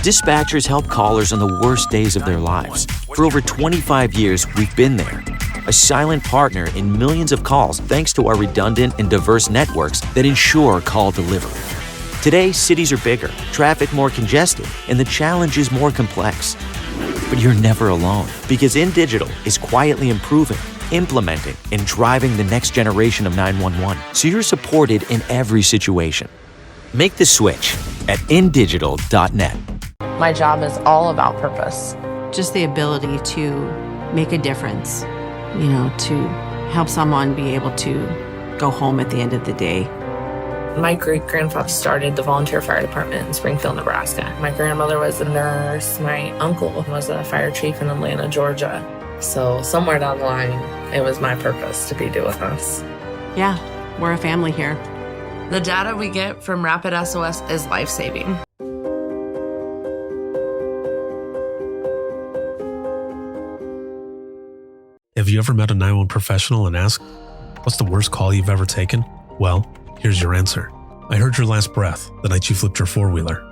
Dispatchers help callers on the worst days of their lives. For over 25 years, we've been there. A silent partner in millions of calls thanks to our redundant and diverse networks that ensure call delivery. Today, cities are bigger, traffic more congested, and the challenge is more complex. But you're never alone, because InDigital is quietly improving, implementing, and driving the next generation of 911, so you're supported in every situation. Make the switch at indigital.net. My job is all about purpose. Just the ability to make a difference, to help someone be able to go home at the end of the day. My great-grandfather started the volunteer fire department in Springfield, Nebraska. My grandmother was a nurse. My uncle was a fire chief in Atlanta, Georgia. So somewhere down the line, it was my purpose to be doing this. Yeah, we're a family here. The data we get from Rapid SOS is life-saving. Have you ever met a 911 professional and asked, what's the worst call you've ever taken? Well, here's your answer. I heard your last breath the night you flipped your four-wheeler.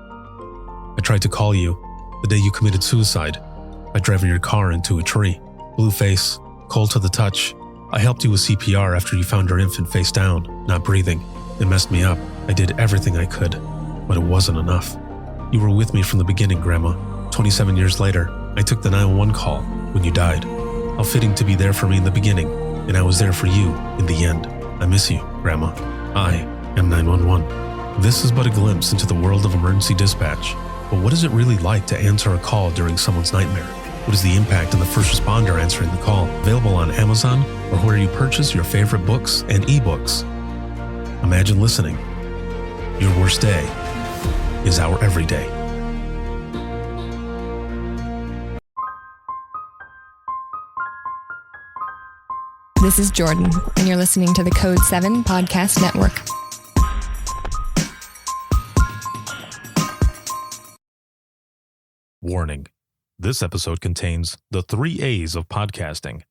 I tried to call you the day you committed suicide by driving your car into a tree. Blue face, cold to the touch. I helped you with CPR after you found your infant face down, not breathing. It messed me up. I did everything I could, but it wasn't enough. You were with me from the beginning, Grandma. 27 years later, I took the 911 call when you died. How fitting to be there for me in the beginning, and I was there for you in the end. I miss you, Grandma. I am 911. This is but a glimpse into the world of emergency dispatch. But what is it really like to answer a call during someone's nightmare? What is the impact of the first responder answering the call? Available on Amazon or where you purchase your favorite books and ebooks. Imagine listening. Your worst day is our everyday. This is Jordan, and you're listening to the Code 7 Podcast Network. Warning. This episode contains the 3 A's of podcasting: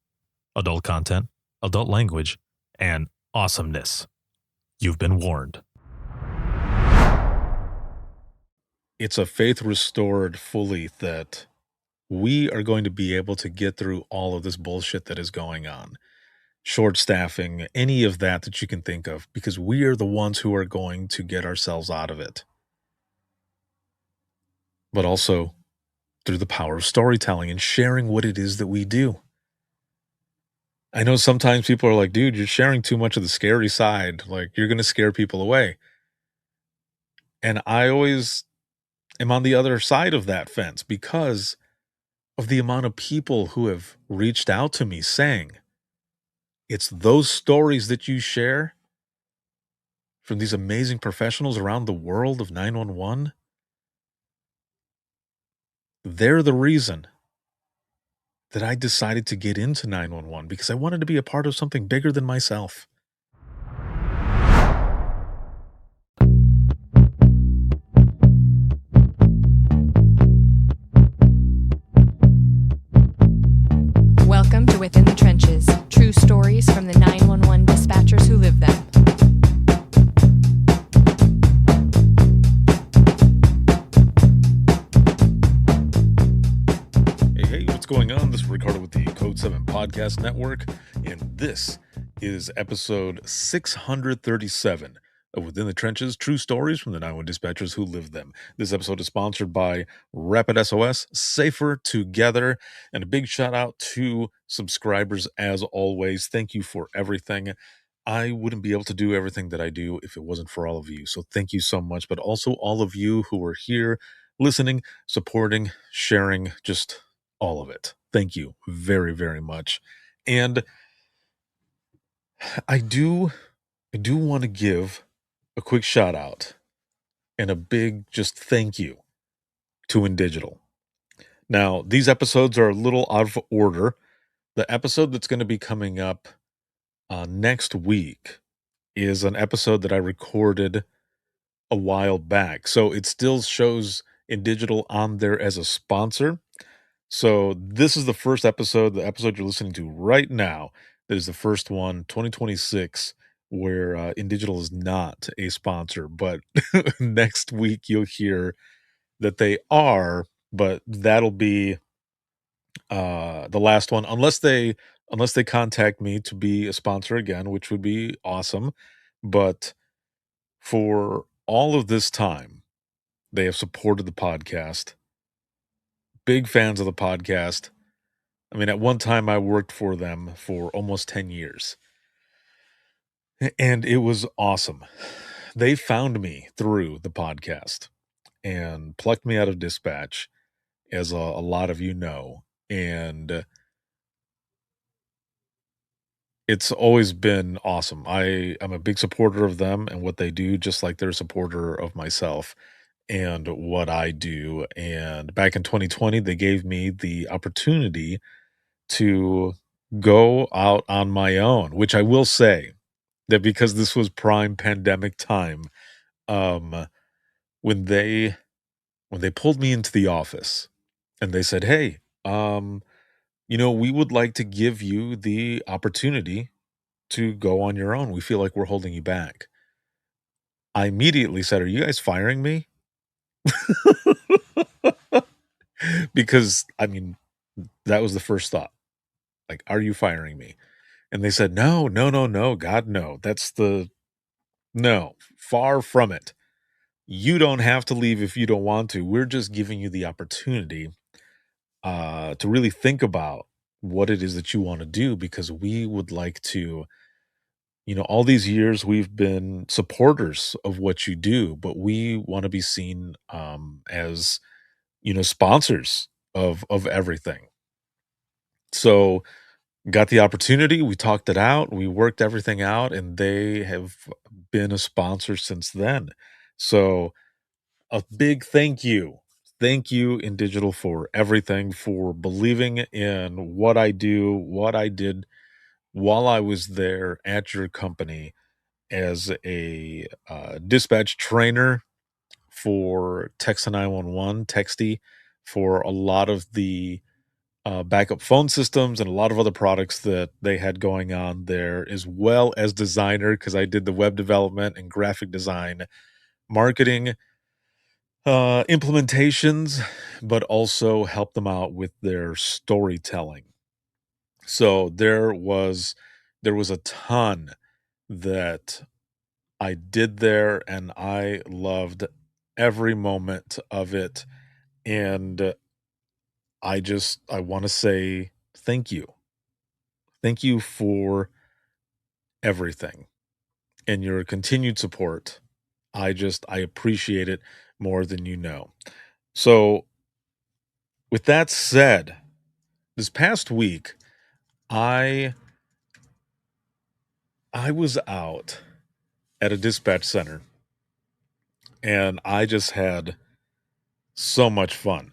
adult content, adult language, and awesomeness. You've been warned. It's a faith restored fully that we are going to be able to get through all of this bullshit that is going on. Short staffing, any of that you can think of, because we are the ones who are going to get ourselves out of it. But also through the power of storytelling and sharing what it is that we do. I know sometimes people are like, dude, you're sharing too much of the scary side. Like, you're going to scare people away. And I always am on the other side of that fence because of the amount of people who have reached out to me saying, it's those stories that you share from these amazing professionals around the world of 911. They're the reason that I decided to get into 911 because I wanted to be a part of something bigger than myself. Welcome to Within the Trenches, true stories from the 911 dispatchers who live them. Hey, what's going on? This is Ricardo with the Code 7 Podcast Network, and this is episode 637 of Within the Trenches, true stories from the 911 dispatchers who live them. This episode is sponsored by Rapid SOS, Safer Together, and a big shout out to subscribers as always. Thank you for everything. I wouldn't be able to do everything that I do if it wasn't for all of you. So thank you so much, but also all of you who are here listening, supporting, sharing, just all of it. Thank you very, very much. And I do want to give a quick shout out and a big just thank you to InDigital. Now, these episodes are a little out of order. The episode that's going to be coming up next week is an episode that I recorded a while back. So it still shows InDigital on there as a sponsor. So this is the first episode, the episode you're listening to right now. That is the first one, 2026, where InDigital is not a sponsor. But next week you'll hear that they are, but that'll be the last one, unless they contact me to be a sponsor again, which would be awesome. But for all of this time, they have supported the podcast. Big fans of the podcast. I mean, at one time I worked for them for almost 10 years. And it was awesome. They found me through the podcast and plucked me out of dispatch, as a lot of you know. And it's always been awesome. I'm a big supporter of them and what they do, just like they're a supporter of myself and what I do. And back in 2020, they gave me the opportunity to go out on my own, which I will say that because this was prime pandemic time, um, when they pulled me into the office and they said, "Hey, we would like to give you the opportunity to go on your own. We feel like we're holding you back." I immediately said, "Are you guys firing me?" Because, I mean, that was the first thought. Like, "Are you firing me?" And they said, "No, no, no, no, God, no. No, far from it. You don't have to leave if you don't want to. We're just giving you the opportunity to really think about what it is that you want to do, because we would like to, all these years we've been supporters of what you do, but we want to be seen as, sponsors of everything." So got the opportunity, we talked it out, we worked everything out, and they have been a sponsor since then. So a big thank you. Thank you in digital for everything, for believing in what I do, what I did while I was there at your company as a dispatch trainer for Text 911, Texty, for a lot of the backup phone systems and a lot of other products that they had going on there, as well as designer, because I did the web development and graphic design, marketing, implementations, but also help them out with their storytelling. So there was a ton that I did there, and I loved every moment of it. And I want to say thank you. Thank you for everything and your continued support. I appreciate it more than you know. So, with that said, this past week, I I was out at a dispatch center and I just had so much fun.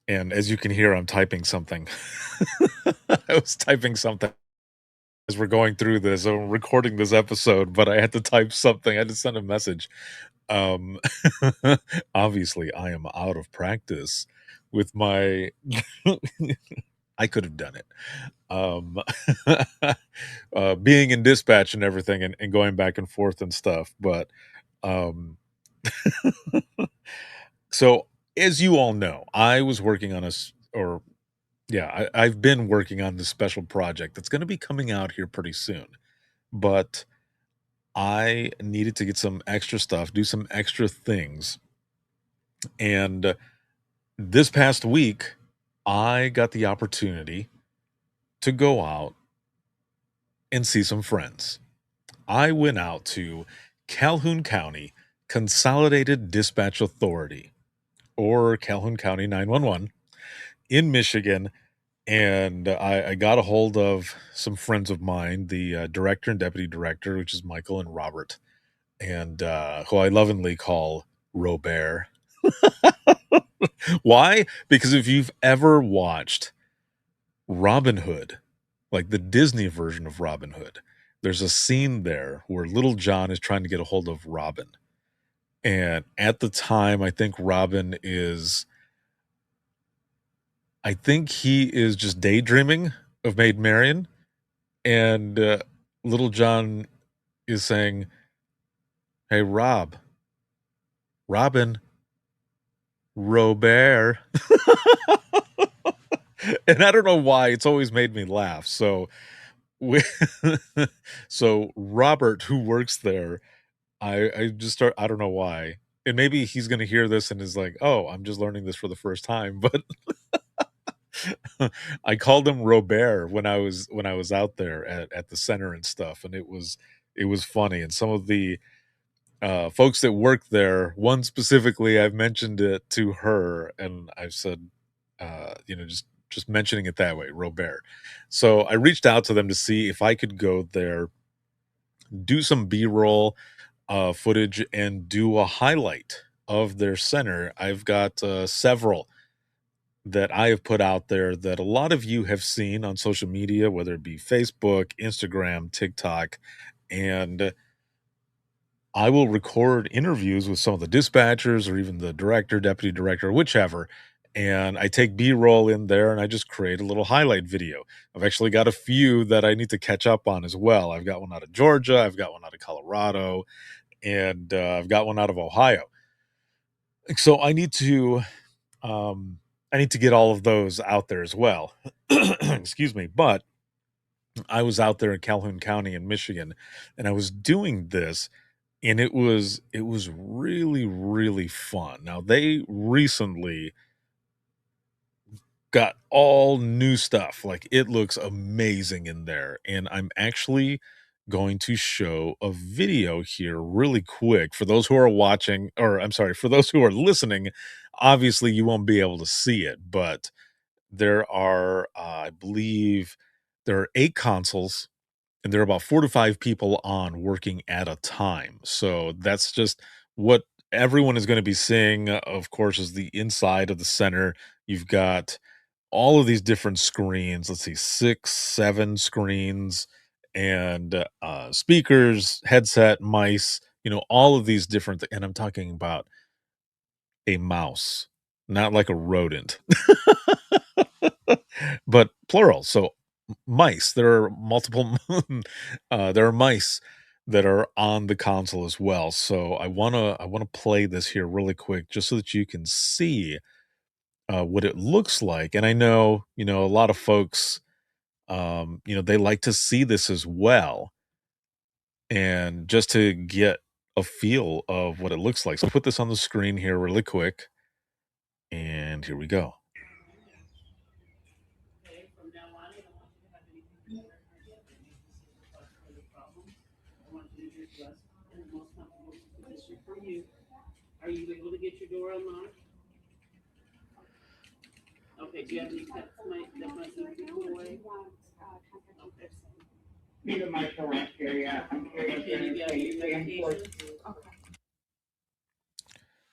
And as you can hear, I'm typing something. I was typing something as we're going through this. I'm recording this episode, but I had to type something. I had to send a message. Um, Obviously, I am out of practice with my. I could have done it. Um, Being in dispatch and everything, and going back and forth and stuff. But um, so, as you all know, I was working on or yeah, I've been working on this special project that's going to be coming out here pretty soon. But I needed to get some extra stuff, do some extra things. And this past week, I got the opportunity to go out and see some friends. I went out to Calhoun County Consolidated Dispatch Authority, or Calhoun County 911, in Michigan. And I got a hold of some friends of mine, the director and deputy director, which is Michael and Robert, and who I lovingly call Robert. Why? Because if you've ever watched Robin Hood, like the Disney version of Robin Hood, there's a scene there where Little John is trying to get a hold of Robin. And at the time, I think he is just daydreaming of Maid Marian. And Little John is saying, Hey, Robin, Robert. And I don't know why, it's always made me laugh. So we so Robert, who works there, I just start I don't know why. And maybe he's gonna hear this and is like, "Oh, I'm just learning this for the first time." But I called him Robert when I was out there at the center and stuff, and it was funny. And some of the folks that work there, one specifically, I've mentioned it to her, and I've said, just mentioning it that way, Robert. So I reached out to them to see if I could go there, do some B-roll footage, and do a highlight of their center. I've got several that I have put out there that a lot of you have seen on social media, whether it be Facebook, Instagram, TikTok, and I will record interviews with some of the dispatchers or even the director, deputy director, whichever. And I take B roll in there and I just create a little highlight video. I've actually got a few that I need to catch up on as well. I've got one out of Georgia, I've got one out of Colorado, and I've got one out of Ohio. So I need to get all of those out there as well. Excuse me. But I was out there in Calhoun County in Michigan, and I was doing this, and it was really, really fun. Now, they recently got all new stuff. Like, it looks amazing in there, and I'm actually going to show a video here really quick for those who are watching, or I'm sorry, for those who are listening. Obviously, you won't be able to see it, but there are, I believe there are 8 consoles, and there are about 4 to 5 people on working at a time. So that's just what everyone is gonna be seeing, of course, is the inside of the center. You've got all of these different screens. Let's see, 6, 7 screens and, speakers, headset, mice, all of these different and I'm talking about a mouse, not like a rodent. But plural. So mice. There are multiple. There are mice that are on the console as well. So I wanna play this here really quick, just so that you can see what it looks like. And I know a lot of folks, they like to see this as well, and just to get a feel of what it looks like. So I'll put this on the screen here really quick, and here we go.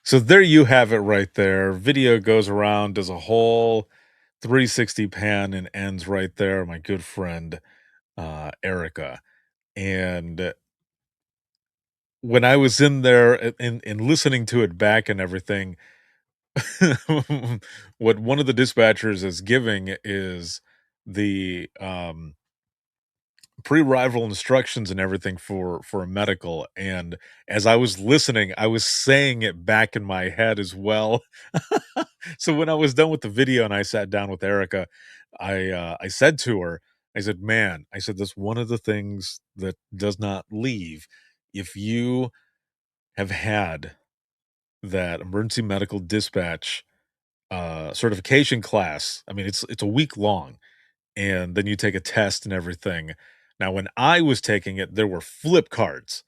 So there you have it right there. Video goes around, does a whole 360 pan and ends right there. My good friend, Erica. And when I was in there and listening to it back and everything, what one of the dispatchers is giving is the pre-arrival instructions and everything for a medical. And as I was listening, I was saying it back in my head as well. So when I was done with the video and I sat down with Erica, I said to her, I said, "Man," I said, "that's one of the things that does not leave. If you have had that emergency medical dispatch certification class, I mean, it's a week long, and then you take a test and everything. Now, when I was taking it, there were flip cards.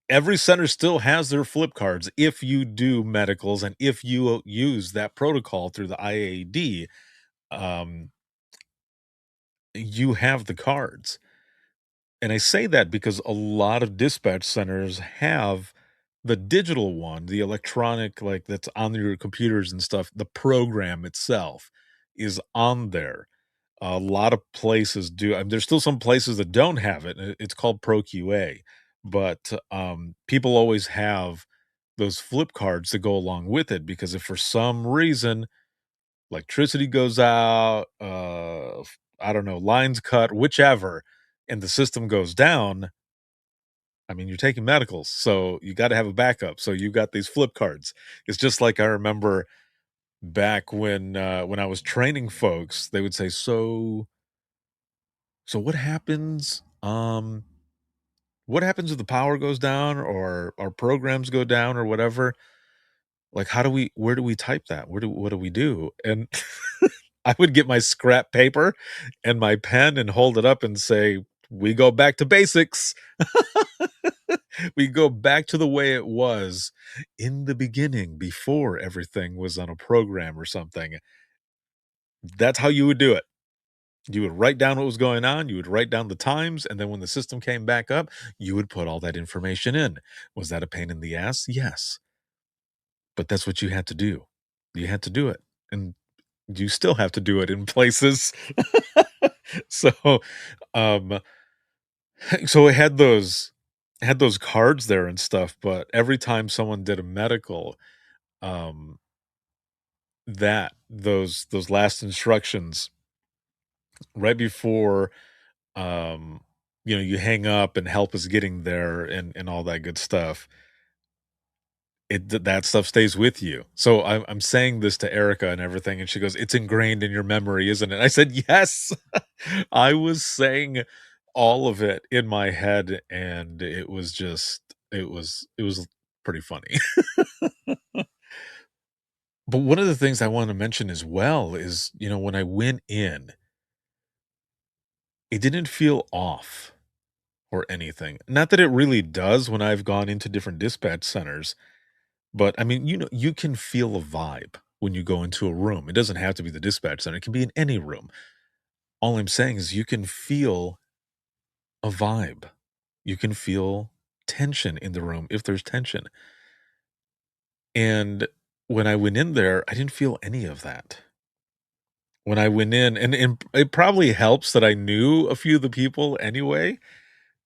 Every center still has their flip cards if you do medicals and if you use that protocol through the IAD, um, you have the cards. And I say that because a lot of dispatch centers have the digital one, the electronic, like that's on your computers and stuff. The program itself is on there. A lot of places do. I mean, there's still some places that don't have it. It's called ProQA, but people always have those flip cards to go along with it because if for some reason electricity goes out, I don't know, lines cut, whichever, and the system goes down, I mean, you're taking medicals, so you got to have a backup. So you got these flip cards. It's just like I remember back when I was training folks, they would say, "So what happens? What happens if the power goes down or our programs go down or whatever? Like, where do we type that? What do we do?" And I would get my scrap paper and my pen and hold it up and say, "We go back to basics." We go back to the way it was in the beginning before everything was on a program or something. That's how you would do it. You would write down what was going on, you would write down the times, and then when the system came back up, you would put all that information in. Was that a pain in the ass? Yes. But that's what you had to do. You had to do it. And you still have to do it in places. So, um, so it had those cards there and stuff, but every time someone did a medical, um, those last instructions right before, um, you hang up and help is getting there and all that good stuff, that stuff stays with you. So I'm saying this to Erica and everything, and she goes, "It's ingrained in your memory, isn't it?" I said, "Yes." I was saying all of it in my head, and it was pretty funny. But one of the things I want to mention as well is, when I went in, it didn't feel off or anything. Not that it really does when I've gone into different dispatch centers. But I mean, you can feel a vibe when you go into a room. It doesn't have to be the dispatch center. It can be in any room. All I'm saying is you can feel a vibe. You can feel tension in the room if there's tension. And when I went in there, I didn't feel any of that. When I went in, and it probably helps that I knew a few of the people anyway.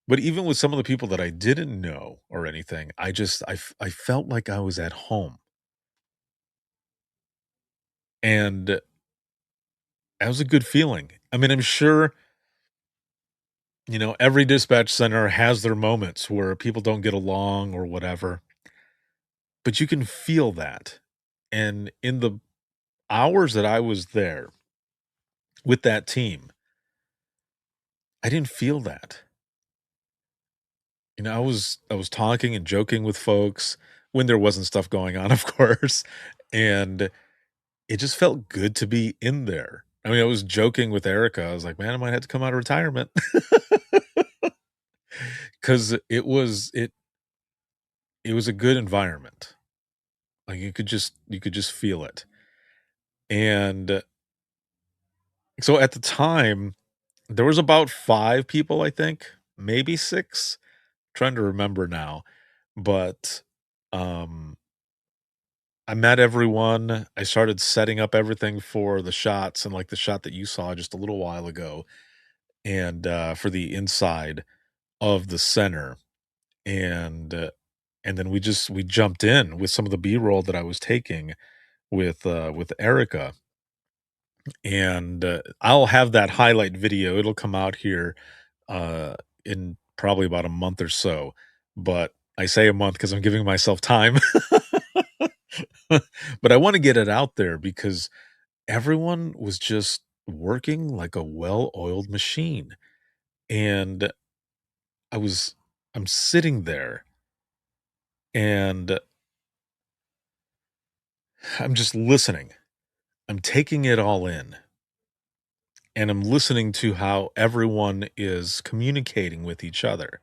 But even with some of the people that I didn't know or anything, I felt like I was at home. And that was a good feeling. I mean, I'm sure, every dispatch center has their moments where people don't get along or whatever, but you can feel that. And in the hours that I was there with that team, I didn't feel that. I was talking and joking with folks when there wasn't stuff going on, of course, and it just felt good to be in there. I mean, I was joking with Erica. I was like, "Man, I might have to come out of retirement." Because it was a good environment. Like, you could just feel it. And so at the time, there was about 5 people, I think, maybe 6, trying to remember now. But, um, I met everyone. I started setting up everything for the shots and, like, the shot that you saw just a little while ago, and, for the inside of the center. And then we jumped in with some of the B-roll that I was taking with Erica. And, I'll have that highlight video. It'll come out here, in probably about a month or so, but I say a month because 'cause I'm giving myself time. But I wanna get it out there because everyone was just working like a well-oiled machine, and I was I'm sitting there, and I'm just listening. I'm taking it all in, and I'm listening to how everyone is communicating with each other.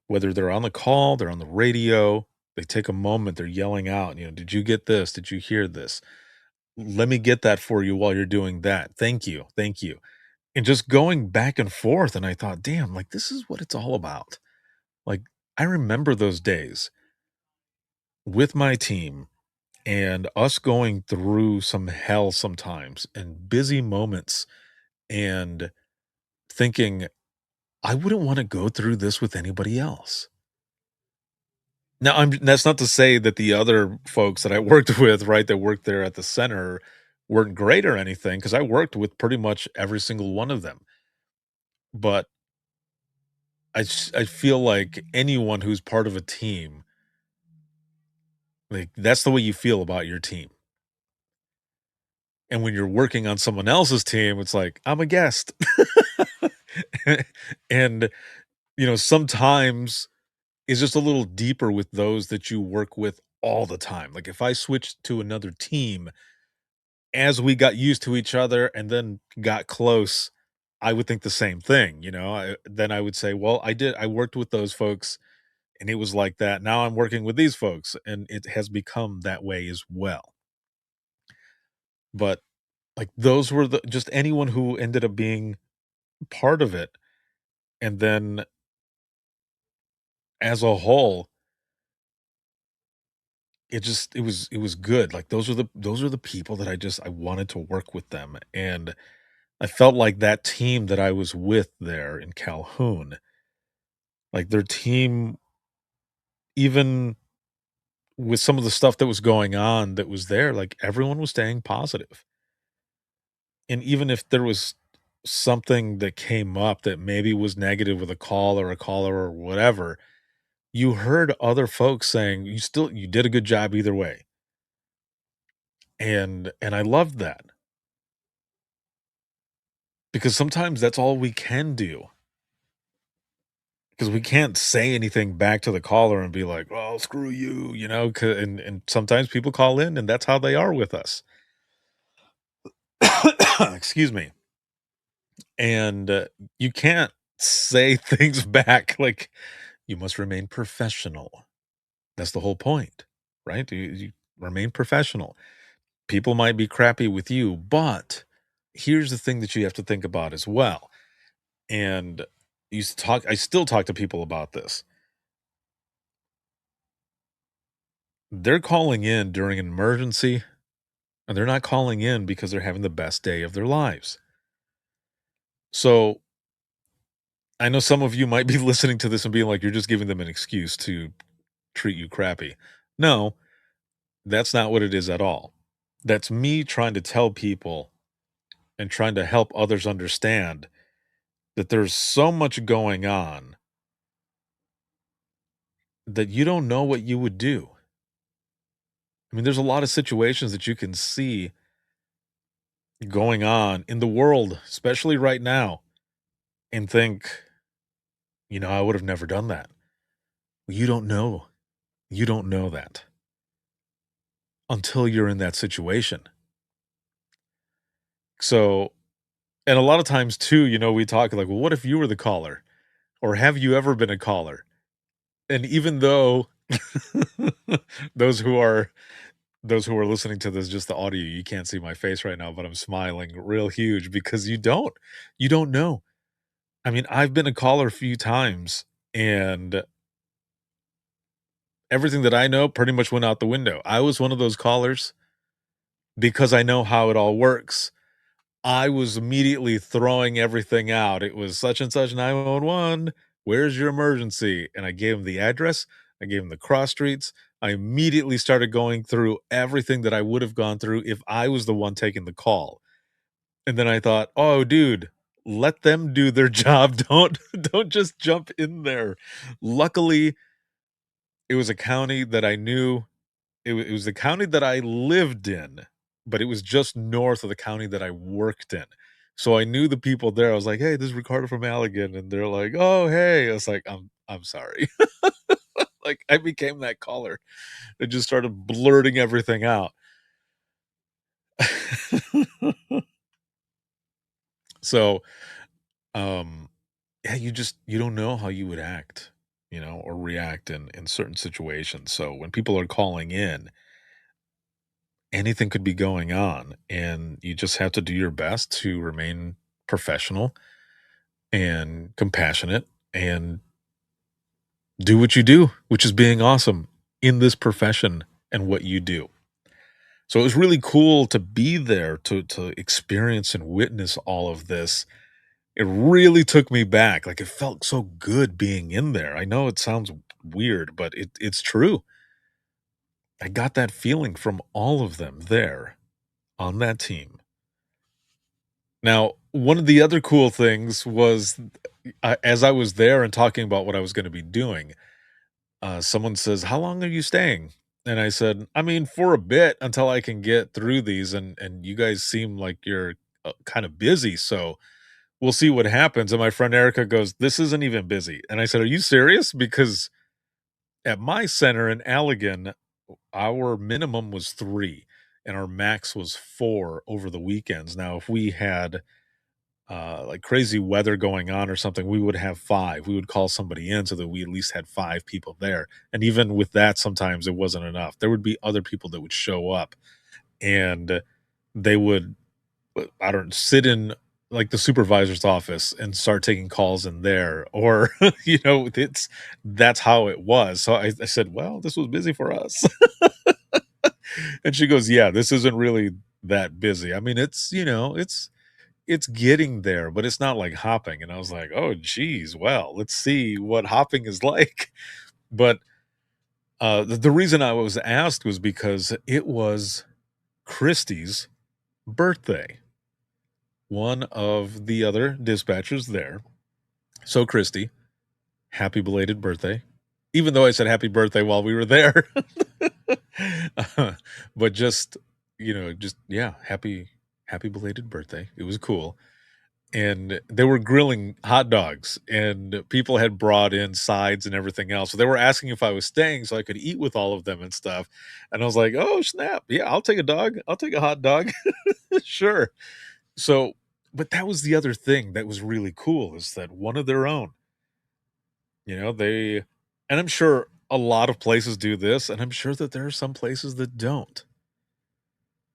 Whether they're on the call, they're on the radio, they take a moment, they're yelling out, "Did you get this? Did you hear this? Let me get that for you while you're doing that. Thank you. Thank you." And just going back and forth, and I thought, "Damn, like, this is what it's all about." Like, I remember those days with my team and us going through some hell sometimes and busy moments and thinking, "I wouldn't wanna go through this with anybody else." Now, that's not to say that the other folks that I worked with, right, that worked there at the center weren't great or anything, because I worked with pretty much every single one of them. But I feel like anyone who's part of a team, like, that's the way you feel about your team. And when you're working on someone else's team, it's like, "I'm a guest." And, sometimes it's just a little deeper with those that you work with all the time. Like, if I switched to another team, as we got used to each other and then got close, I would think the same thing, then I would say, "Well, I worked with those folks, and it was like that. Now I'm working with these folks," and it has become that way as well. But, like, those were just anyone who ended up being part of it, and then as a whole, it was good. Like, those are the people that I wanted to work with them, and I felt like that team that I was with there in Calhoun, like, their team, even with some of the stuff that was going on that was there, like, everyone was staying positive. And even if there was something that came up that maybe was negative with a call or a caller or whatever, you heard other folks saying, you did a good job either way." And I loved that, because sometimes that's all we can do, because we can't say anything back to the caller and be like, "Oh, screw you," and sometimes people call in and that's how they are with us. Excuse me. And you can't say things back like, you must remain professional. That's the whole point, right? You remain professional. People might be crappy with you, but here's the thing that you have to think about as well. And I still talk to people about this. They're calling in during an emergency, and they're not calling in because they're having the best day of their lives. So I know some of you might be listening to this and being like, you're just giving them an excuse to treat you crappy. No, that's not what it is at all. That's me trying to tell people and trying to help others understand that there's so much going on that you don't know what you would do. I mean, there's a lot of situations that you can see going on in the world, especially right now, and think, I would have never done that. You don't know. You don't know that until you're in that situation. So, and a lot of times too, we talk like, well, what if you were the caller? Or have you ever been a caller? And even though those who are those who are listening to this, just the audio, you can't see my face right now, but I'm smiling real huge because you don't know. I mean, I've been a caller a few times, and everything that I know pretty much went out the window. I was one of those callers because I know how it all works. I was immediately throwing everything out. It was such and such 911. Where's your emergency? And I gave him the address. I gave him the cross streets. I immediately started going through everything that I would have gone through if I was the one taking the call. And then I thought, "Oh, dude, let them do their job. Don't just jump in there." Luckily, it was a county that I knew. It was the county that I lived in, but it was just north of the county that I worked in. So I knew the people there. I was like, "Hey, this is Ricardo from Allegan," and they're like, "Oh, hey." I was like, I'm sorry." Like, I became that caller and just started blurting everything out. So, um, yeah, you don't know how you would act, or react in certain situations. So when people are calling in, anything could be going on, and you just have to do your best to remain professional and compassionate and do what you do, which is being awesome in this profession and what you do. So it was really cool to be there to experience and witness all of this. It really took me back. Like, it felt so good being in there. I know it sounds weird, but it's true. I got that feeling from all of them there on that team. Now, one of the other cool things was as I was there and talking about what I was going to be doing, someone says, "How long are you staying?" And I said, "I mean, for a bit until I can get through these, and you guys seem like you're kind of busy, so we'll see what happens." And my friend Erica goes, "This isn't even busy." And I said, "Are you serious?" Because at my center in Allegan, our minimum was 3 and our max was 4 over the weekends. Now, if we had like crazy weather going on or something, we would have 5. We would call somebody in so that we at least had 5 people there. And even with that, sometimes it wasn't enough. There would be other people that would show up and they would, I don't sit in like the supervisor's office and start taking calls in there, or that's how it was. So I said, "Well, this was busy for us." And she goes, "Yeah, this isn't really that busy. I mean, it's getting there, but it's not like hopping." And I was like, "Oh, geez, well, let's see what hopping is like." But the reason I was asked was because it was Christy's birthday, one of the other dispatchers there. So, Christy, happy belated birthday. Even though I said happy birthday while we were there. But yeah, happy belated birthday. It was cool. And they were grilling hot dogs and people had brought in sides and everything else. So they were asking if I was staying so I could eat with all of them and stuff. And I was like, "Oh, snap. Yeah, I'll take a dog. I'll take a hot dog." Sure. So, but that was the other thing that was really cool is that one of their own, and I'm sure a lot of places do this, and I'm sure that there are some places that don't.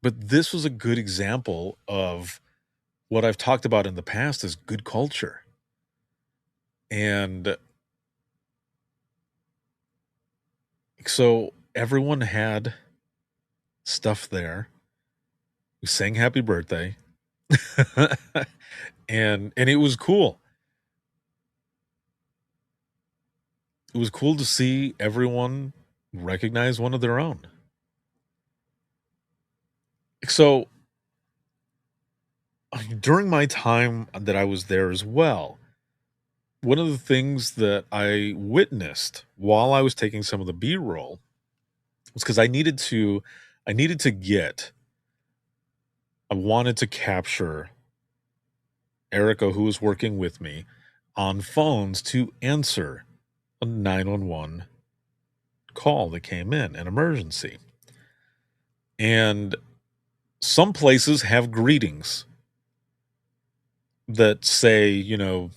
But this was a good example of what I've talked about in the past is good culture. And so everyone had stuff there. We sang happy birthday. and it was cool. It was cool to see everyone recognize one of their own. So during my time that I was there as well, one of the things that I witnessed while I was taking some of the B-roll was because I wanted to capture Erica, who was working with me, on phones to answer a 911 call that came in, an emergency. And some places have greetings that say,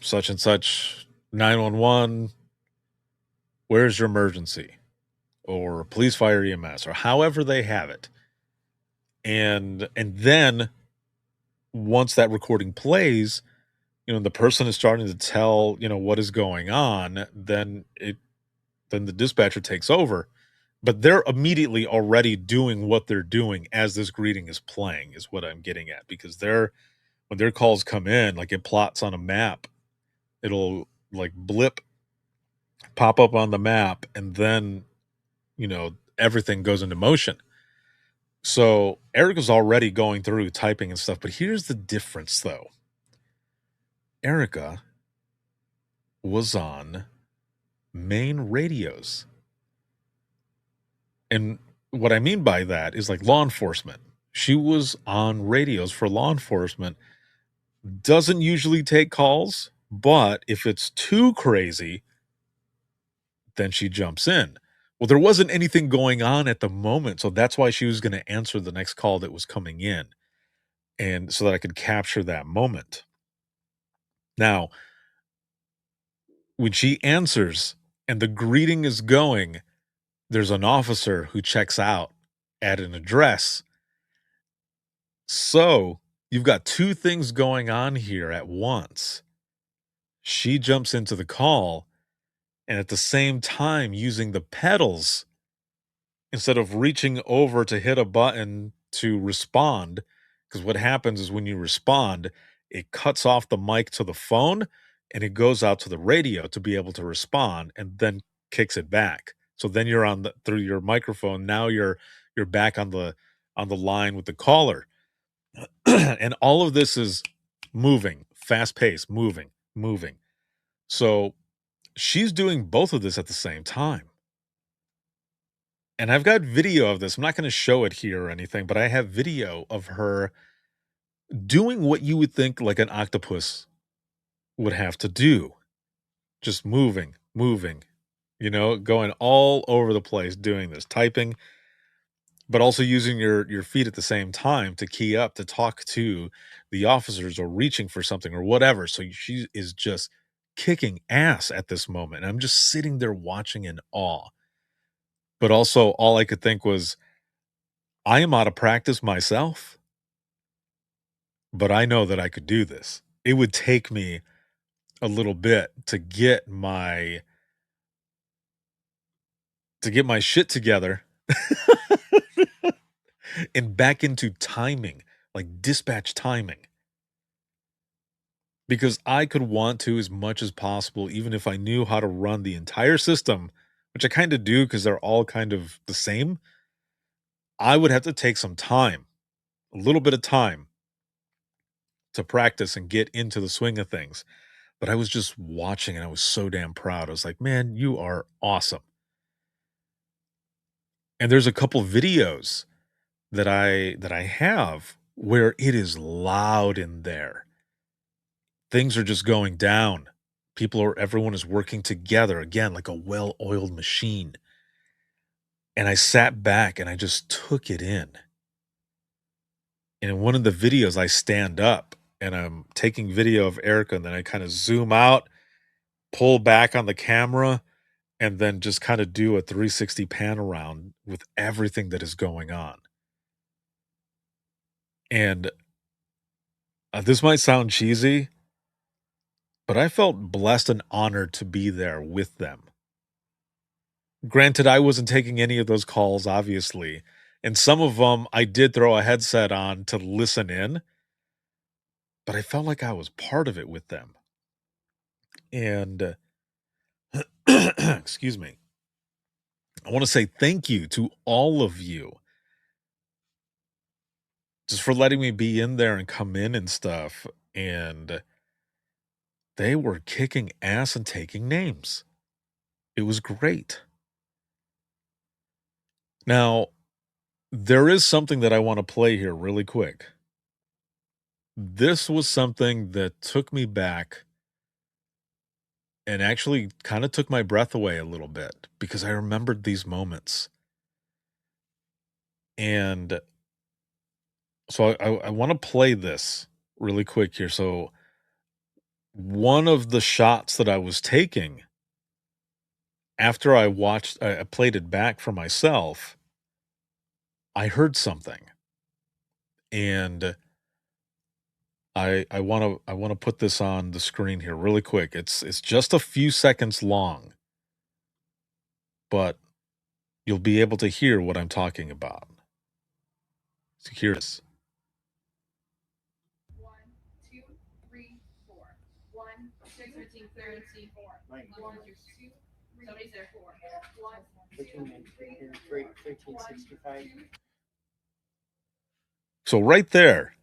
such and such 911, where's your emergency? Or police, fire, EMS, or however they have it. And then once that recording plays, the person is starting to tell, what is going on, then the dispatcher takes over. But they're immediately already doing what they're doing as this greeting is playing, is what I'm getting at. Because when their calls come in, like it plots on a map, it'll like blip, pop up on the map, and then, everything goes into motion. So Erica's already going through typing and stuff. But here's the difference, though. Erica was on main radios. And what I mean by that is like law enforcement. She was on radios for law enforcement. Doesn't usually take calls, but if it's too crazy, then she jumps in. Well, there wasn't anything going on at the moment, so that's why she was going to answer the next call that was coming in, and so that I could capture that moment. Now, when she answers and the greeting is going, there's an officer who checks out at an address. So you've got 2 things going on here at once. She jumps into the call, and at the same time using the pedals instead of reaching over to hit a button to respond. Because what happens is when you respond, it cuts off the mic to the phone and it goes out to the radio to be able to respond, and then kicks it back. So then you're through your microphone. Now you're back on the line with the caller. And all of this is moving, fast pace, moving, moving. So she's doing both of this at the same time. And I've got video of this. I'm not going to show it here or anything, but I have video of her doing what you would think like an octopus would have to do. Just moving, moving, going all over the place doing this, typing, but also using your feet at the same time to key up, to talk to the officers or reaching for something or whatever. So she is just kicking ass at this moment. And I'm just sitting there watching in awe. But also all I could think was, I am out of practice myself, but I know that I could do this. It would take me a little bit to get my shit together and back into timing, like dispatch timing. Because I could want to as much as possible, even if I knew how to run the entire system, which I kind of do because they're all kind of the same. I would have to take some time, a little bit of time to practice and get into the swing of things. But I was just watching and I was so damn proud. I was like, man, you are awesome. And there's a couple videos that I have where it is loud in there. Things are just going down. Everyone is working together again, like a well-oiled machine. And I sat back and I just took it in. And in one of the videos, I stand up and I'm taking video of Erica, and then I kind of zoom out, pull back on the camera, and then just kind of do a 360 pan around with everything that is going on. And this might sound cheesy, but I felt blessed and honored to be there with them. Granted, I wasn't taking any of those calls, obviously. And some of them I did throw a headset on to listen in, but I felt like I was part of it with them. And excuse me. I want to say thank you to all of you just for letting me be in there and come in and stuff. And they were kicking ass and taking names. It was great. Now, there is something that I want to play here really quick. This was something that took me back and actually kind of took my breath away a little bit because I remembered these moments. And so I want to play this really quick here. So one of the shots that I was taking after I played it back for myself, I heard something. And I want to put this on the screen here really quick. It's just a few seconds long, but you'll be able to hear what I'm talking about. So here it is. 1, 2, 3, 4. 1, 6, 13, 13, 4. 1, 2, 3, somebody's there. 4. 1, 2, 3, 1365. So right there,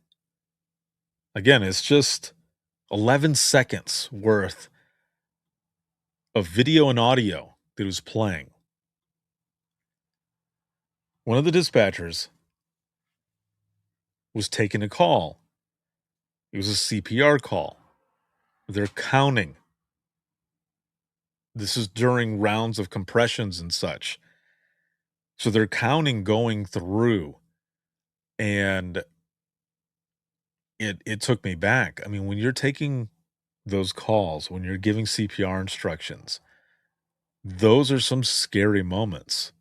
again, it's just 11 seconds worth of video and audio that was playing. One of the dispatchers was taking a call. It was a CPR call. They're counting. This is during rounds of compressions and such. So they're counting going through. And it took me back. I mean, when you're taking those calls, when you're giving CPR instructions, those are some scary moments.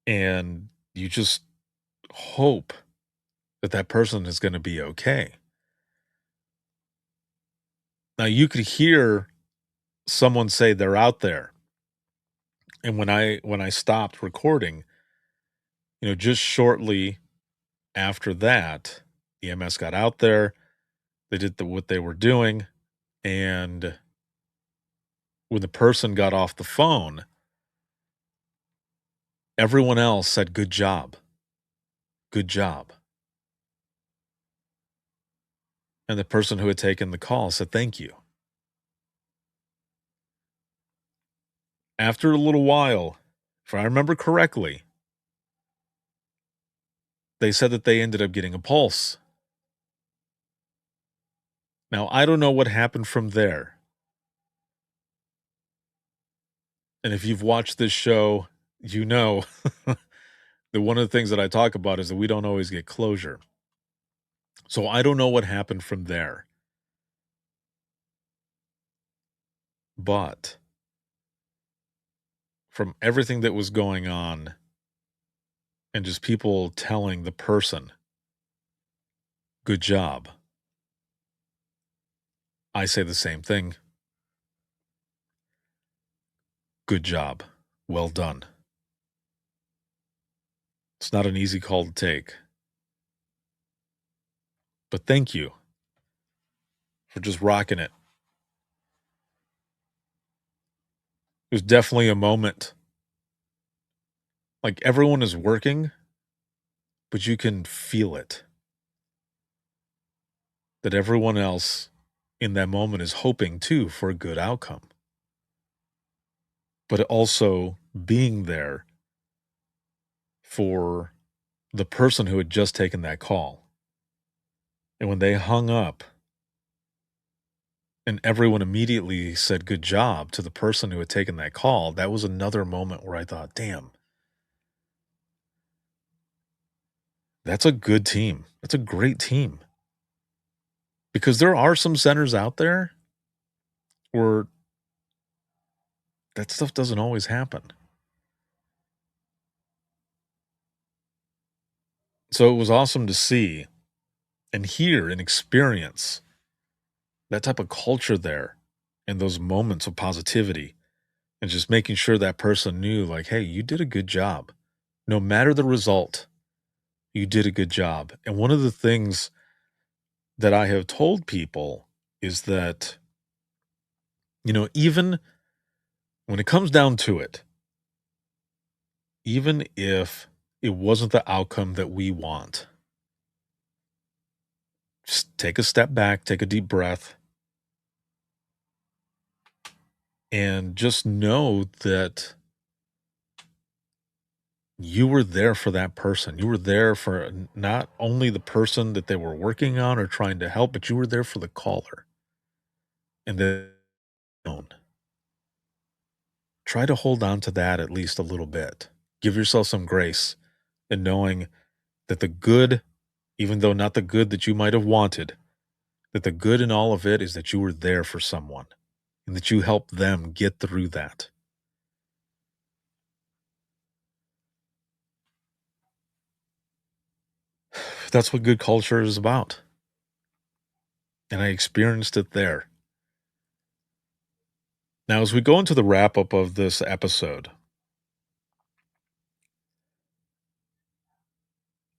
And you just hope that that person is going to be okay. Now you could hear someone say they're out there. And when I stopped recording, just shortly after that, EMS got out there, they did what they were doing, and when the person got off the phone, everyone else said, "Good job. Good job." And the person who had taken the call said, "Thank you." After a little while, if I remember correctly, they said that they ended up getting a pulse. Now, I don't know what happened from there. And if you've watched this show, you know that one of the things that I talk about is that we don't always get closure. So I don't know what happened from there. But from everything that was going on and just people telling the person, "Good job," I say the same thing. Good job. Well done. It's not an easy call to take. But thank you for just rocking it. It was definitely a moment. Like everyone is working, but you can feel it. That everyone else in that moment is hoping too for a good outcome. But also being there for the person who had just taken that call. And when they hung up and everyone immediately said good job to the person who had taken that call, that was another moment where I thought, damn, that's a good team. That's a great team. Because there are some centers out there where that stuff doesn't always happen. So it was awesome to see and hear and experience that type of culture there and those moments of positivity and just making sure that person knew, like, hey, you did a good job. No matter the result, you did a good job. And one of the things that I have told people is that, even when it comes down to it, even if it wasn't the outcome that we want, just take a step back, take a deep breath, and just know that you were there for that person. You were there for not only the person that they were working on or trying to help, but you were there for the caller. And then try to hold on to that at least a little bit. Give yourself some grace in knowing that the good, even though not the good that you might have wanted, that the good in all of it is that you were there for someone and that you helped them get through that. That's what good culture is about. And I experienced it there. Now, as we go into the wrap up of this episode,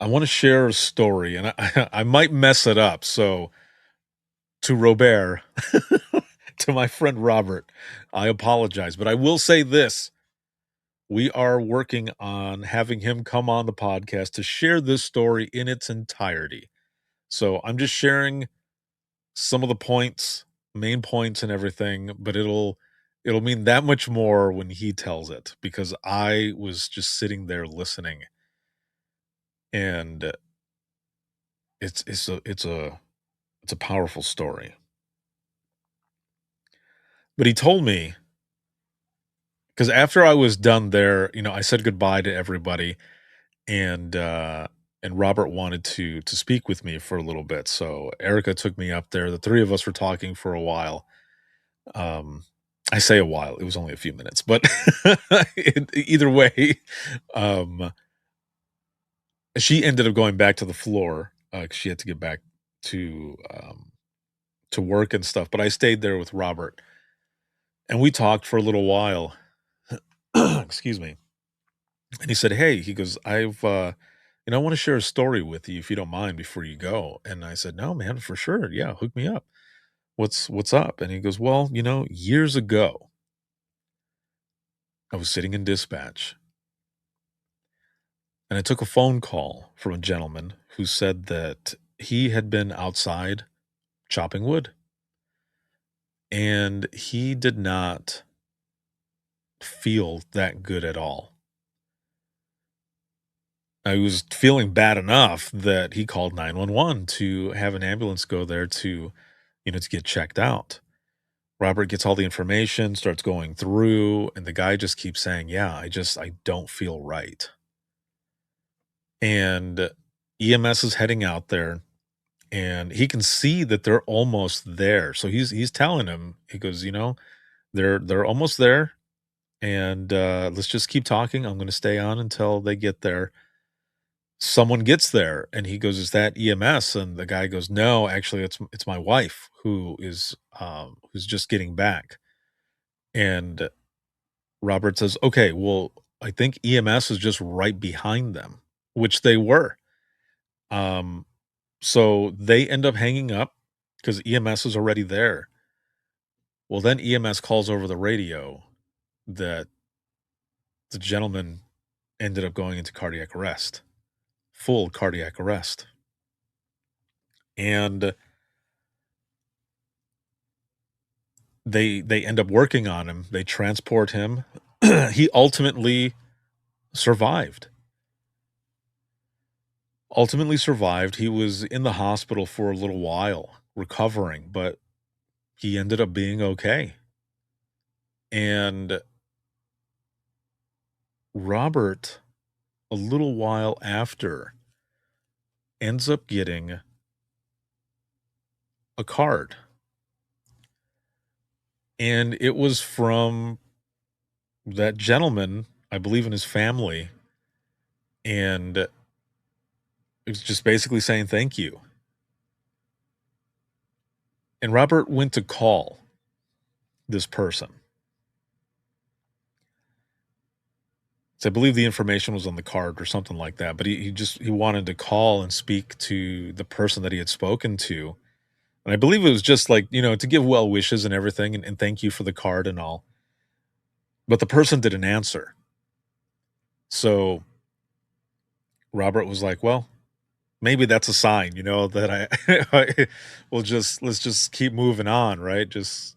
I want to share a story, and I might mess it up. So, to Robert, to my friend Robert, I apologize. But I will say this. We are working on having him come on the podcast to share this story in its entirety. So I'm just sharing some of the points, main points and everything, but it'll mean that much more when he tells it because I was just sitting there listening. And it's a powerful story. But he told me, because after I was done there, I said goodbye to everybody, and Robert wanted to speak with me for a little bit. So Erica took me up there. The three of us were talking for a while. I say a while; it was only a few minutes, but either way, she ended up going back to the floor because she had to get back to work and stuff. But I stayed there with Robert, and we talked for a little while. Excuse me. And he said, "Hey," he goes, "I've I want to share a story with you if you don't mind before you go." And I said, "No, man, for sure. Yeah, hook me up. What's up?" And he goes, "Well, years ago, I was sitting in dispatch and I took a phone call from a gentleman who said that he had been outside chopping wood. And he did not feel that good at all. I was feeling bad enough that he called 911 to have an ambulance go there to, to get checked out. Robert gets all the information, starts going through, and the guy just keeps saying, "Yeah, I don't feel right." And EMS is heading out there, and he can see that they're almost there. So he's telling him, he goes, they're almost there, and let's just keep talking. I'm going to stay on until they get there. Someone gets there, and he goes, "Is that EMS?" And the guy goes, "No, actually, it's my wife who's just getting back." And Robert says, "Okay, well, I think EMS is just right behind them," which they were. So they end up hanging up because EMS is already there. Well, then EMS calls over the radio that the gentleman ended up going into cardiac arrest, full cardiac arrest. And they end up working on him. They transport him. He ultimately survived. He was in the hospital for a little while recovering, but he ended up being okay. And Robert, a little while after, ends up getting a card. And it was from that gentleman, I believe, in his family. And it was just basically saying thank you. And Robert went to call this person. So I believe the information was on the card or something like that. But he wanted to call and speak to the person that he had spoken to. And I believe it was just like, to give well wishes and everything and thank you for the card and all. But the person didn't answer. So Robert was like, well, maybe that's a sign, that let's just keep moving on, right? Just,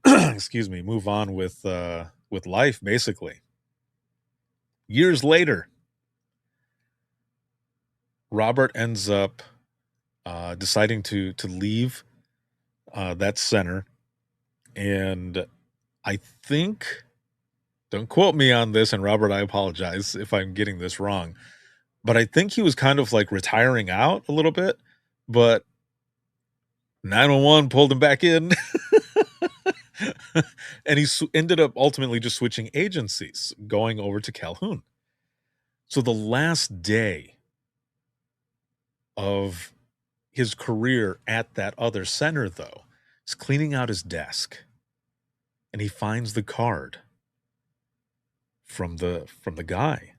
excuse me, move on with life, basically. Years later, Robert ends up deciding to leave that center. And I think, don't quote me on this, and Robert, I apologize if I'm getting this wrong, but I think he was kind of like retiring out a little bit, but 911 pulled him back in. And he ended up ultimately just switching agencies, going over to Calhoun. So the last day of his career at that other center, though, is cleaning out his desk, and he finds the card from the guy,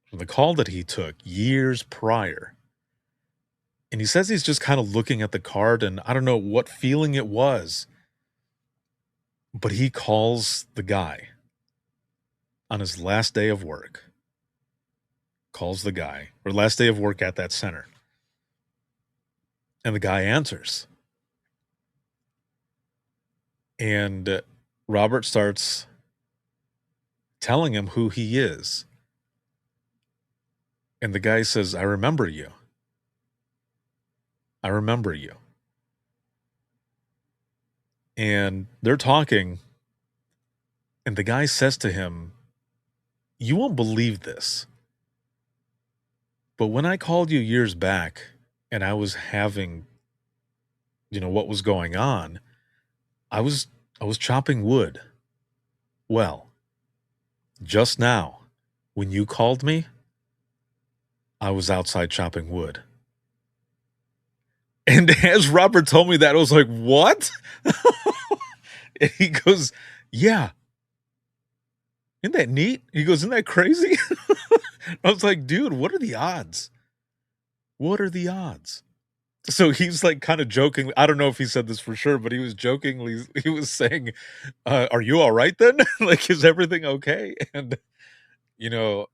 from the call that he took years prior. And he says he's just kind of looking at the card, and I don't know what feeling it was, but he calls the guy on his last day of work. Calls the guy, or last day of work at that center. And the guy answers. And Robert starts telling him who he is. And the guy says, "I remember you. I remember you." And they're talking, and the guy says to him, "You won't believe this, but when I called you years back and I was having, what was going on, I was chopping wood. Well, just now, when you called me, I was outside chopping wood." And as Robert told me that, I was like, "What?" And he goes, "Yeah. Isn't that neat?" He goes, "Isn't that crazy?" I was like, "Dude, what are the odds? What are the odds?" So he's like kind of joking. I don't know if he said this for sure, but he was jokingly, he was saying, "Are you all right then? Like, is everything okay?" And, you know,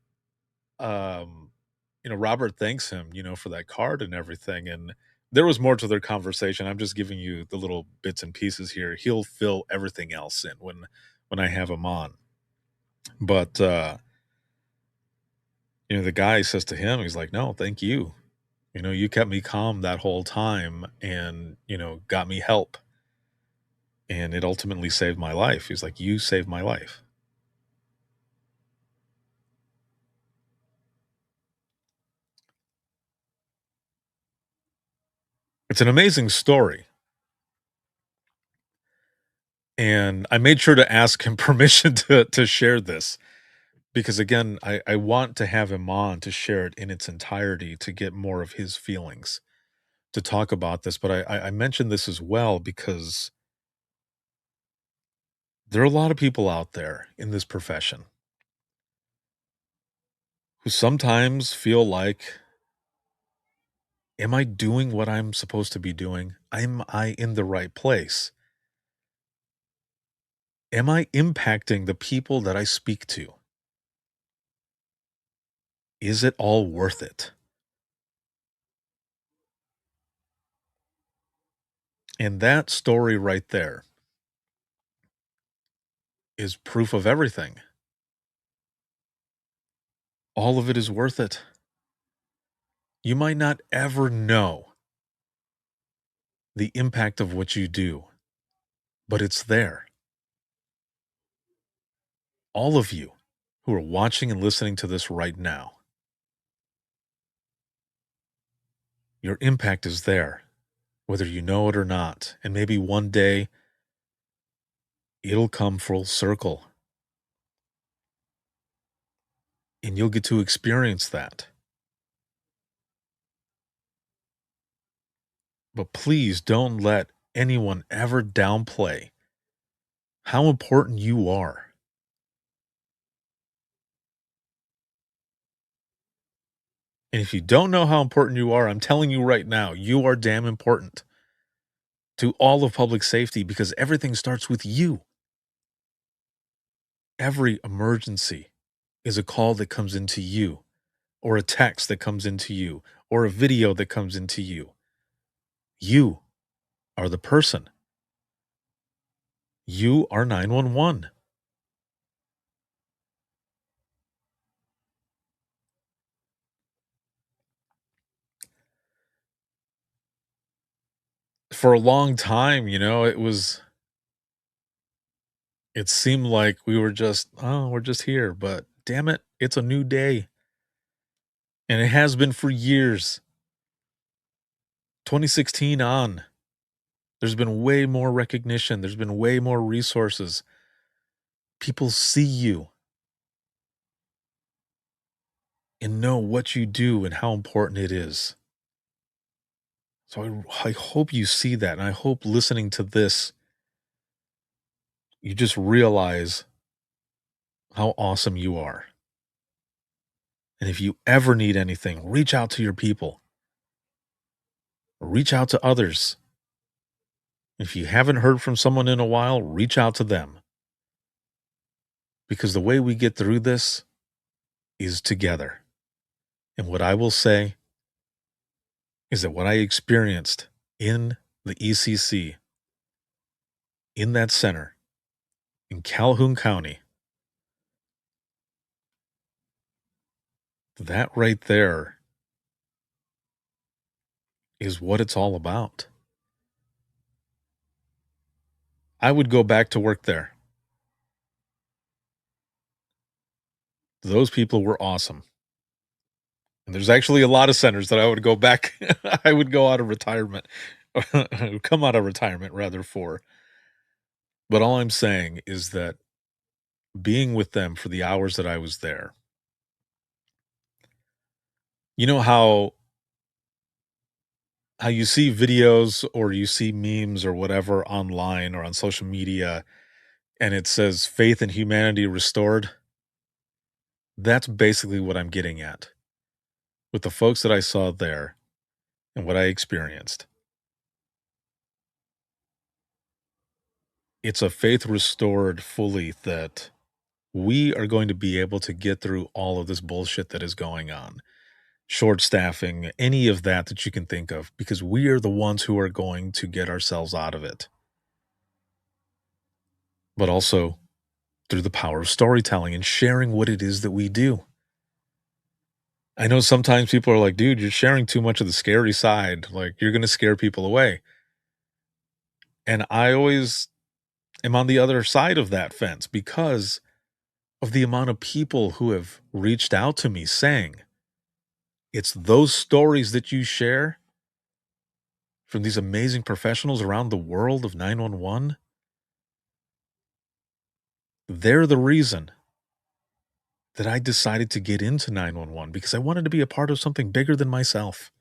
Robert thanks him, for that card and everything. And there was more to their conversation. I'm just giving you the little bits and pieces here. He'll fill everything else in when I have him on. But the guy says to him, he's like, "No, thank you. You kept me calm that whole time and, got me help. And it ultimately saved my life." He's like, "You saved my life." It's an amazing story. And I made sure to ask him permission to share this because, again, I want to have him on to share it in its entirety to get more of his feelings to talk about this. But I mentioned this as well because there are a lot of people out there in this profession who sometimes feel like, am I doing what I'm supposed to be doing? Am I in the right place? Am I impacting the people that I speak to? Is it all worth it? And that story right there is proof of everything. All of it is worth it. You might not ever know the impact of what you do, but it's there. All of you who are watching and listening to this right now, your impact is there, whether you know it or not. And maybe one day it'll come full circle and you'll get to experience that. But please don't let anyone ever downplay how important you are. And if you don't know how important you are, I'm telling you right now, you are damn important to all of public safety because everything starts with you. Every emergency is a call that comes into you, or a text that comes into you, or a video that comes into you. You are the person. You are 911. For a long time, it seemed like we were we're just here, but damn it, it's a new day. And it has been for years. 2016 on. There's been way more recognition. There's been way more resources. People see you and know what you do and how important it is. So I hope you see that. And I hope listening to this, you just realize how awesome you are. And if you ever need anything, reach out to your people. Reach out to others. If you haven't heard from someone in a while, reach out to them. Because the way we get through this is together. And what I will say is that what I experienced in the ECC, in that center, in Calhoun County, that right there is what it's all about. I would go back to work there. Those people were awesome. And there's actually a lot of centers that I would go back. I would go out of retirement, come out of retirement rather for. But all I'm saying is that being with them for the hours that I was there, you know how you see videos or you see memes or whatever online or on social media and it says faith in humanity restored? That's basically what I'm getting at with the folks that I saw there and what I experienced. It's a faith restored fully that we are going to be able to get through all of this bullshit that is going on. short staffing, any of that you can think of, because we are the ones who are going to get ourselves out of it. But also through the power of storytelling and sharing what it is that we do. I know sometimes people are like, dude, you're sharing too much of the scary side. Like, you're going to scare people away. And I always am on the other side of that fence because of the amount of people who have reached out to me saying, it's those stories that you share from these amazing professionals around the world of 911. They're the reason that I decided to get into 911 because I wanted to be a part of something bigger than myself.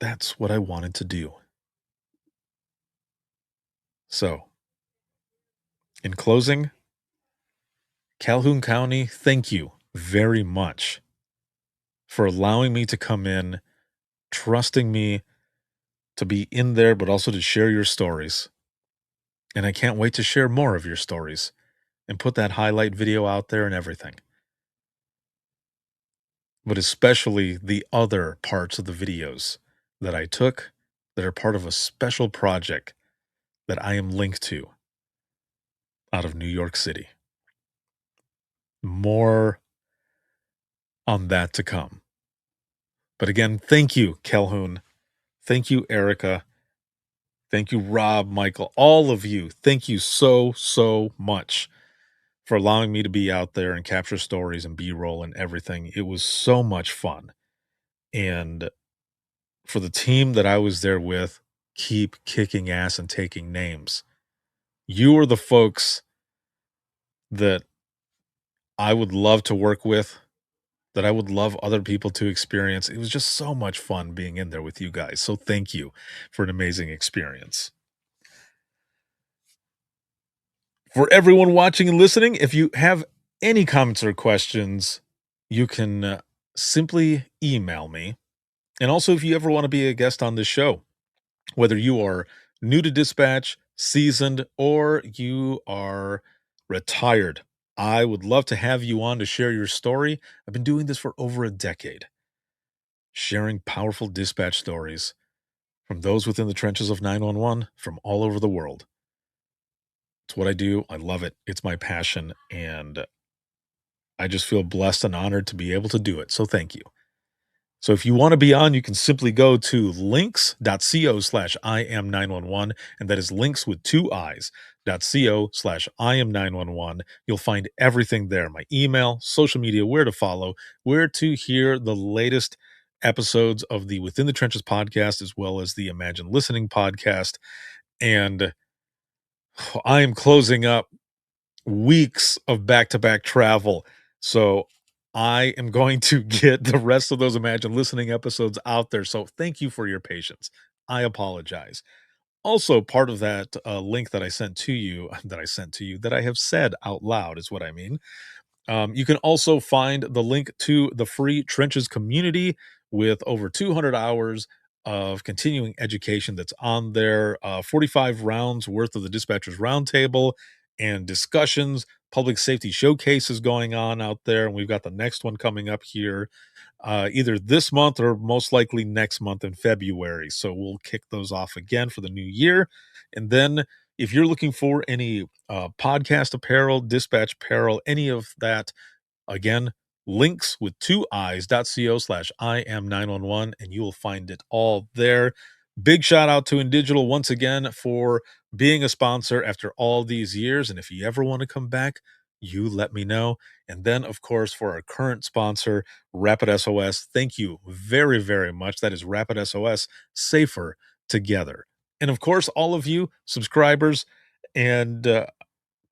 That's what I wanted to do. So, in closing, Calhoun County, thank you very much for allowing me to come in, trusting me to be in there, but also to share your stories. And I can't wait to share more of your stories and put that highlight video out there and everything. But especially the other parts of the videos that I took that are part of a special project that I am linked to out of New York City. More on that to come. But again, thank you, Calhoun. Thank you, Erica. Thank you, Rob, Michael, all of you. Thank you so, so much for allowing me to be out there and capture stories and B-roll and everything. It was so much fun. And for the team that I was there with, keep kicking ass and taking names. You are the folks that I would love to work with, that I would love other people to experience. It was just so much fun being in there with you guys. So thank you for an amazing experience. For everyone watching and listening, if you have any comments or questions, you can simply email me. And also, if you ever want to be a guest on this show, whether you are new to dispatch, seasoned, or you are retired, I would love to have you on to share your story. I've been doing this for over a decade, sharing powerful dispatch stories from those within the trenches of 911 from all over the world. It's what I do. I love it. It's my passion, and I just feel blessed and honored to be able to do it. So thank you. So if you want to be on, you can simply go to links.co/IM911, and that is links with 2 .co/IM911. You'll find everything there, my email, social media, where to follow, where to hear the latest episodes of the Within the Trenches podcast, as well as the Imagine Listening podcast. And I am closing up weeks of back-to-back travel. So I am going to get the rest of those Imagine Listening episodes out there. So thank you for your patience. I apologize. Also, part of that link that I sent to you, that I have said out loud is what I mean. You can also find the link to the free Trenches community with over 200 hours of continuing education that's on there, 45 rounds worth of the Dispatchers Roundtable and discussions, public safety showcases going on out there. And we've got the next one coming up here either this month or most likely next month in February. So we'll kick those off again for the new year. And then if you're looking for any podcast apparel, dispatch apparel, any of that, again, links with 2 .co/IM911, and you will find it all there. Big shout out to InDigital once again for being a sponsor after all these years. And if you ever want to come back, you let me know. And then, of course, for our current sponsor, Rapid SOS, thank you very, very much. That is Rapid SOS, safer together. And of course, all of you subscribers and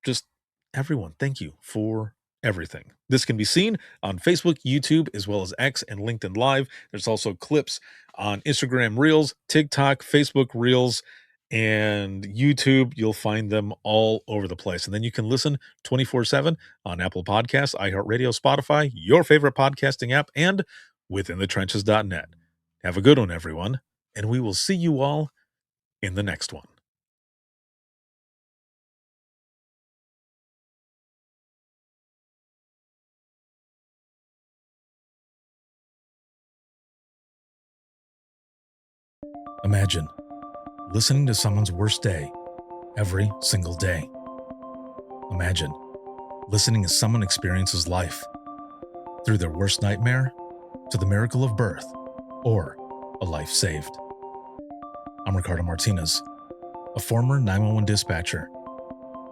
just everyone, thank you for everything. This can be seen on Facebook, YouTube, as well as X and LinkedIn Live. There's also clips on Instagram Reels, TikTok, Facebook Reels, and YouTube. You'll find them all over the place. And then you can listen 24/7 on Apple Podcasts, iHeartRadio, Spotify, your favorite podcasting app, and withinthetrenches.net. Have a good one, everyone, and we will see you all in the next one. Imagine listening to someone's worst day every single day. Imagine listening as someone experiences life through their worst nightmare to the miracle of birth or a life saved. I'm Ricardo Martinez, a former 911 dispatcher,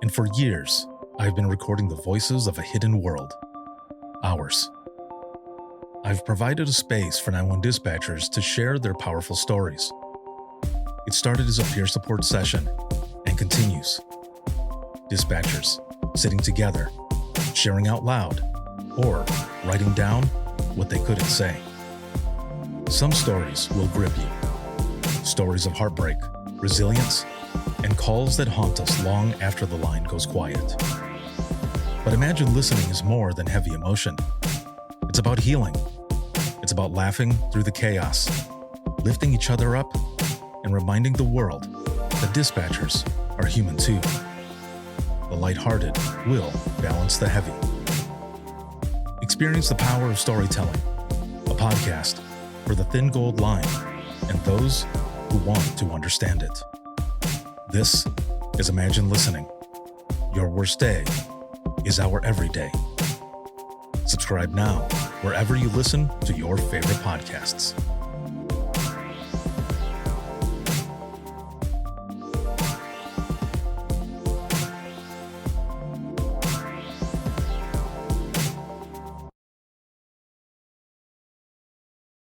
and for years, I've been recording the voices of a hidden world, ours. I've provided a space for 911 dispatchers to share their powerful stories. It started as a peer support session and continues. Dispatchers sitting together, sharing out loud, or writing down what they couldn't say. Some stories will grip you. Stories of heartbreak, resilience, and calls that haunt us long after the line goes quiet. But imagine listening is more than heavy emotion. It's about healing. It's about laughing through the chaos, lifting each other up, and reminding the world that dispatchers are human too. The lighthearted will balance the heavy. Experience the power of storytelling, a podcast for the thin gold line and those who want to understand it. This is Imagine Listening. Your worst day is our everyday. Subscribe now wherever you listen to your favorite podcasts.